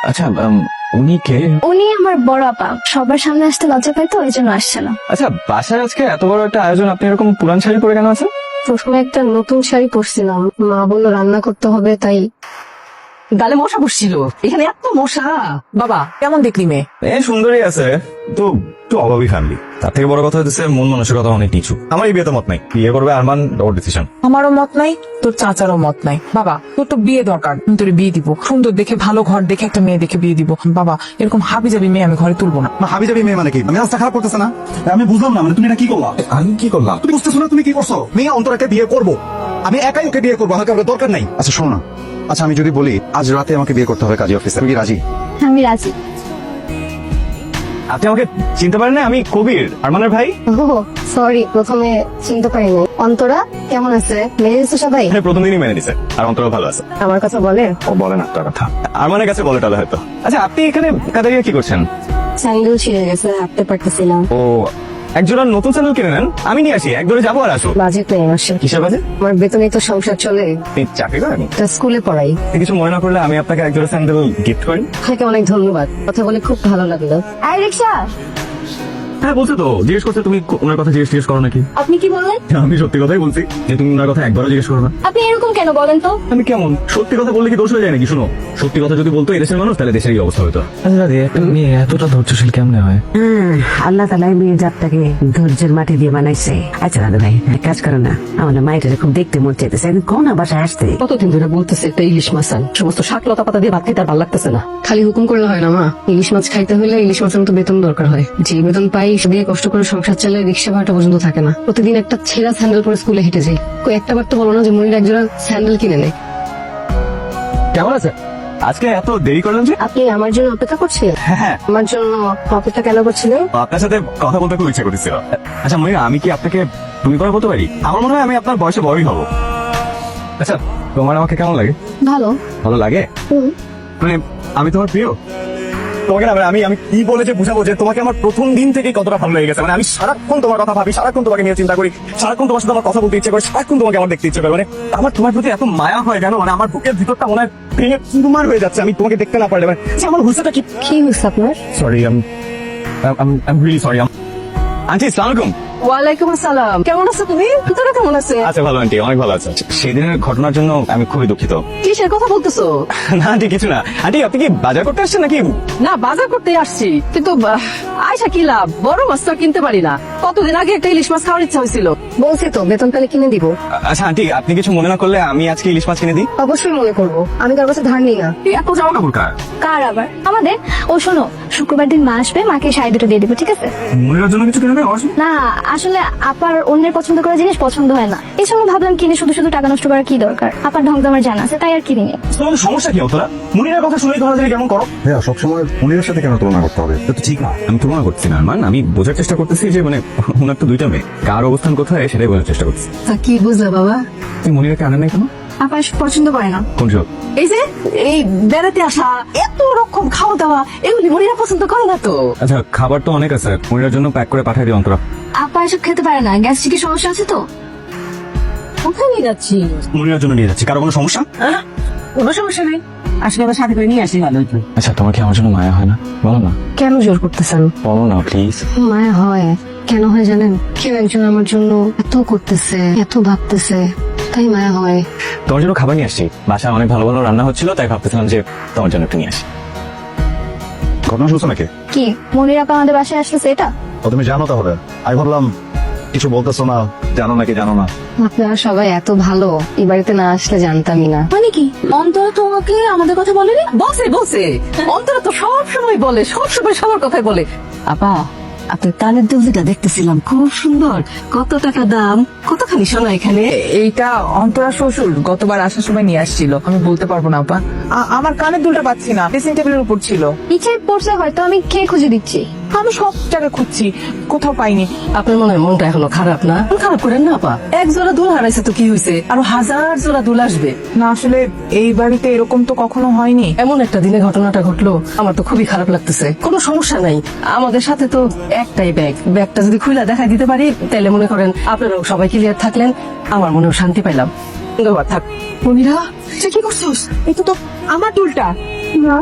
আচ্ছা উনি কে? উনি আমার বড় আপা, সবার সামনে আসতে লজ্জা পাই তো, এই জন্য আসছে না। আচ্ছা বাসায় আজকে এত বড় একটা আয়োজন, আপনি এরকম পুরান শাড়ি পরে কেন আছেন? প্রথমে একটা নতুন শাড়ি পরছিলাম, মা বললো রান্না করতে হবে, তাই। গালে মশা বসছিল, এখানে এত মশা। বাবা কেমন দেখলি মেয়ে? সুন্দরী আছে তো, একটু অভাবী ফ্যামিলি। তার থেকে বড় কথা হচ্ছে মন মানসিকতা অনেক নিচু। আমার এই বিয়েতে মত নাই, বিয়ে করবে আরমান, ওর ডিসিশন। আমারও মত নাই, তোর চাচারও মত নাই। বাবা তোর তো বিয়ে দরকার, আমি তোর বিয়ে দিব, সুন্দর দেখে ভালো ঘর দেখে একটা মেয়ে দেখে বিয়ে দিব। বাবা এরকম হাবি যাবি মেয়ে আমি ঘরে তুলবো না। হাবি যাবি মেয়ে মানে কি? আমি রাস্তা খারাপ করতেছে না? আমি বুঝলাম না, মানে তুমি এটা কি করলা? আমি কি করলাম? তুমি বুঝতেছো না তুমি কি করছো? মেয়ে অন্তরাকে বিয়ে করবো, আমি একাই ওকে বিয়ে করবো, হালকা দরকার নাই। আচ্ছা শোনো না, আচ্ছা আমি যদি বলি আজ রাতে আমাকে বিয়ে করতে হবে কাজী অফিসে, তুমি কি রাজি? আমি রাজি। আপনি আমাকে চিনতে পারেন না? আমি কবির, আরমানের ভাই। ও সরি, প্রথমে চিনতে পারিনি। অন্তরা কেমন আছে? মেরেছে সবাই? প্রথম দিনই মেনে নিছে, আর অন্তর ভালো আছে। আমার কথা বলে? ও বলে না তার কথা, আরমানের কাছে বলে টালে হয়তো। আচ্ছা আপনি এখানে কাদারিয়া কি করছেন? স্যান্ডেল ছিঁড়ে গেছে, হাঁটতে পারতেছিলাম। ও একজোড়া নতুন স্যান্ডেল কিনে নেন, আমি নিয়ে আসি, এক ধরে যাবো আর আসো। বাজেট নেই আসে। কিসের বাজে? আমার বেতনেই তো সংসার চলে। আপনি চাকরি করেন? তা স্কুলে পড়াই। আপনি কিছু মনে না করলে আমি আপনাকে একজোড়া স্যান্ডেল গিফট করি। আপনাকে অনেক ধন্যবাদ, কথা বলে খুব ভালো লাগলো। আই রিক্সা, হ্যাঁ বলছে তো, জিজ্ঞেস করছে তুমি ওনার কথা জিজ্ঞেস করো নাকি? আপনি কি বললেন? আমি সত্যি কথাই বলছি যে তুমি ওনার কথা একবারও জিজ্ঞেস করো না। আপনি এরকম কেন বলেন তো? আমি কেমন সত্যি কথা বললে কি দোষ হয়ে যায় নাকি? শুনো, সত্যি কথা যদি বলতো এদেশের মানুষ, তাহলে দেশের এই অবস্থা হতো। আচ্ছা একটা মেয়ে এতটা ধৈর্যশীল কেমনে হয়? আল্লাহ তালা মেয়ের জাতটাকে ধৈর্যের মাটি দিয়ে বানাইছে। আচ্ছা দাদা ভাই এক কাজ করো না, আমাদের মায়ের খুব দেখতে মন চাইতেছে, একদিন কোন বাসায় আসতে। কতদিন ধরে বলতেছে একটা ইলিশ মাছ আন, সমস্ত শাক লতা পাতা দিয়ে ভাত খেতে আর ভালো লাগতেছে না। খালি হুকুম করলে হয় না মা, ইলিশ মাছ খাইতে হলে ইলিশ মাছের মতো বেতন দরকার হয়। যে বেতন পাই সে দিয়ে কষ্ট করে সংসার চালে রিক্সা ভাড়াটা পর্যন্ত থাকে না। প্রতিদিন একটা ছেঁড়া স্যান্ডেল পরে স্কুলে হেঁটে যাই। কই একটা বার তো বলো না যে মনির একজোড়া স্যান্ডেল কিনে নেয়। কেমন আছে? আজকে এত দেরি করলেন যে? আপনি আমার জন্য অপেক্ষা করছিলেন? হ্যাঁ, আমার জন্য অপেক্ষা কেন করছিলেন? আপনার সাথে কথা বলতে খুব ইচ্ছা করতেছিল। আচ্ছা মনিরা, আমি কি আপনাকে তুমি করে বলতে পারি? আমার মনে হয় আমি আপনার বয়সে বড়ই হব। আচ্ছা তোমার আমাকে কেমন লাগে? ভালো। ভালো লাগে? মানে আমি তোমার প্রিয়? তোমাকে না, মানে আমি কি বলে যে বুঝাবো যে তোমাকে আমার প্রথম দিন থেকে কতটা ভালো লেগে গেছে। মানে আমি সারাক্ষণ তোমার কথা ভাবি, সারাক্ষণ তোমাকে নিয়ে চিন্তা করি, সারাক্ষণ তোমার সাথে আমার কথা বলতে ইচ্ছে করে, সারাক্ষণ তোমাকে আমার দেখতে ইচ্ছে করে। মানে আমার তোমার প্রতি এত মায়া হয় কেন, মানে আমার বুকের ভিতরটা মনে হয় ভেঙে চুরমার হয়ে যাচ্ছে আমি তোমাকে দেখতে না পারলে। মানে আমার হুসেটা কি? কি হয়েছে আপনার? Sorry, I'm really sorry. Aunty আসসালামু আলাইকুম। ওয়ালাইকুম আসসালাম, কেমন আছো তুমি? তোরা কেমন আছে? আচ্ছা ভালো আন্টি, অনেক ভালো আছে। সেদিনের ঘটনার জন্য আমি খুবই দুঃখিত। কিসের কথা বলতেছো? না আন্টি কিছু না। আন্টি আপনি কি বাজার করতে আসছেন নাকি? না বাজার করতে আসছি, কিন্তু আয়সা কি লাভ, বড় মাছ তো আর কিনতে পারি না। কতদিন আগে একটা ইলিশ মাছ খাওয়ার ইচ্ছা হয়েছিল। বলছি তো বেতন পেলে কিনে দিব। আচ্ছা আন্টি আপনি কিছু মনে না করলে আমি আজকে ইলিশ মাছ কিনে দিই। অবশ্যই মনে করবো, আমি কার কাছে ধার নিই না। এত জামা কাপড় কার? কার আবার? আমাদের। ও শোনো, শুক্রবার দিন মা আসবে, মাকে শাড়ি দুটো দিয়ে দিবো, ঠিক আছে? মনিরার জন্য কিছু কিনে দেবো? না আসলে আপার অন্যের পছন্দ করা জিনিস পছন্দ হয় না, এই সময় ভাবলাম কিনে শুধু শুধু টাকা নষ্ট করার কি দরকার। আপার ঢং তো আমার জানা আছে, তাই আর কিনি। তোমার সমস্যা কি তোরা? মনিরার কথা শুনে ধরা যায় কেমন করো? হ্যাঁ সবসময় মনিরের সাথে কেন তুলনা করতে হবে? এটা তো ঠিক না। আমি তুলনা করছি না আরমান, আমি বোঝার চেষ্টা করতেছি যে মানে ওনার তো দুইটা মেয়ে, কার অবস্থান কোথায় সেটাই বোঝার চেষ্টা করছি। তা কি বুঝলে বাবা? তুই মনিরাকে আনেন নাই কেন? আপা পছন্দ করে না। কোন সব? এই যে এই বেড়াতে আসা, এত রকম খাওয়া দাওয়া, এগুলি মনিরা পছন্দ করে না তো। আচ্ছা খাবার তো অনেক আছে, মনিরার জন্য প্যাক করে পাঠিয়ে দিও অন্তরা। আপা এসব খেতে পারে না, গ্যাস্ট্রিকের সমস্যা আছে তো। কোথায় নিয়ে যাচ্ছি? মনিরার জন্য নিয়ে যাচ্ছি, কারো কোনো সমস্যা? কোনো সমস্যা নেই, আসলে আবার সাথে করে নিয়ে আসি ভালো হতো। আচ্ছা তোমার কি আমার জন্য মায়া হয় না? বলো না। কেন জোর করতেছেন? বলো না প্লিজ। মায়া হয়। কেন হয় জানেন? কেউ একজন আমার জন্য এত করতেছে, এত ভাবতেছে, তাই মায়া হয়। তোমার জন্য খাবার নিয়ে আসছি, বাসায় অনেক ভালো ভালো রান্না হচ্ছিল, তাই ভাবতেছিলাম যে তোমার জন্য একটু নিয়ে আসি। ঘটনা শুনছো নাকি? কি মনির আপা আমাদের বাসায় আসলে এটা? ও তুমি জানো তাহলে? আমি ভাবলাম কিছু বলতেছো না, জানো নাকি জানো না। আপনারা সবাই এত ভালো, এই বাড়িতে না আসলে জানতামই না। মানে কি অন্তরা তোমাকে আমাদের কথা বলেনি? বলছে বলছে, অন্তরা তো সব সময় বলে, সব সময় সবার কথাই বলে। আপা আপনার কানের দুল যেটা দেখতেছিলাম খুব সুন্দর, কত টাকা দাম? কতখানি সোনা এখানে? এইটা অন্তরা শ্বশুর গতবার আসার সময় নিয়ে আসছিল, আমি বলতে পারবো না আপা। আমার কানের দুলটা পাচ্ছি না, ড্রেসিং টেবিলের উপর ছিল। ইচ্ছে পড়ছে হয়তো, আমি কে খুঁজে দিচ্ছি। আমি সব জায়গায় খুঁজছি, কোথাও পাইনি। আপনার মনে হয় মনটা এখনো খারাপ না? মন খারাপ করেন না আপা, এক জোড়া দুল হারাইছে তো কি হয়েছে, আরো হাজার জোড়া দুল আসবে। না আসলে এই বাড়িতে এরকম তো কখনো হয়নি। এমন একটা দিনে ঘটনাটা ঘটলো, আমার তো খুবই খারাপ লাগতেছে। কোনো সমস্যা নাই, আমাদের সাথে তো একটাই ব্যাগ, ব্যাগটা যদি খুলে দেখা দিতে পারি তাহলে মনে করেন আপনারাও সবাই ক্লিয়ার থাকলেন, আমার মনেও শান্তি পাইলাম। ধন্যবাদ, থাক। মনিরা, সে কি করছিস? এটা তো আমার দুলটা। না